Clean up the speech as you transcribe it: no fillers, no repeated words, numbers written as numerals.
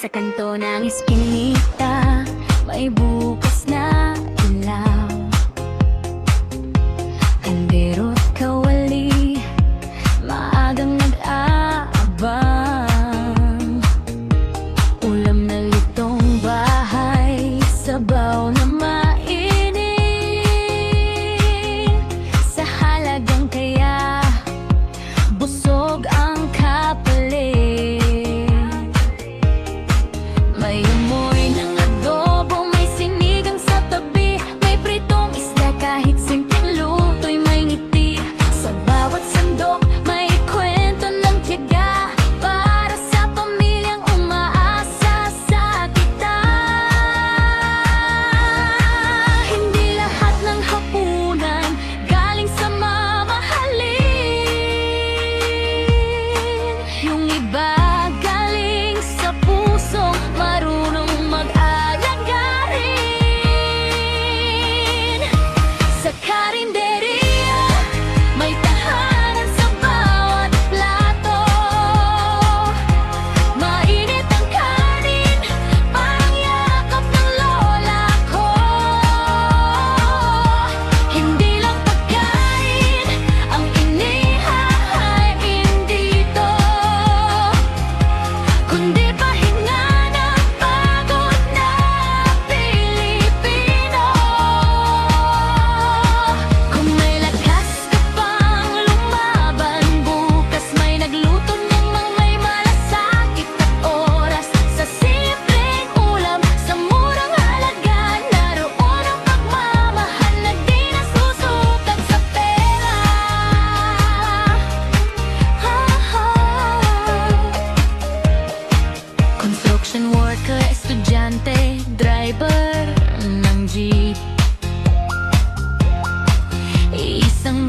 Sa kanto ng eskinita, may bukas na ilaw. Kandero't kawali, maagang nag-aabang. Ulam na litong bahay, sabaw na mainin. Sa halagang kaya, busog ang kapalit. May amoy ng adobo, may sinigang sa tabi, may pritong isda, kahit simpleng luto'y may ngiti. Sa bawat sandok, may kwento ng tiyaga, para sa pamilyang umaasa sa kita. Hindi lahat ng hapunan galing sa mamahalin. Yung iba galing sa pusong marunong mag-alaga rin. Sa karinderya, may tahanan sa bawat plato. Mainit ang kanin, parang yakap ng lola ko. Hindi lang pagkain ang inihahain dito, kundi pahinga ng pagod na Pilipino. Kung may lakas ka pang lumaban, bukas may nagluto namang may malasakit at oras. Sa simpleng ulam, sa murang halaga, naroon ang pagmamahal na di nasusukat sa pera. Construction worker, estudyante, driver ng jeep, isang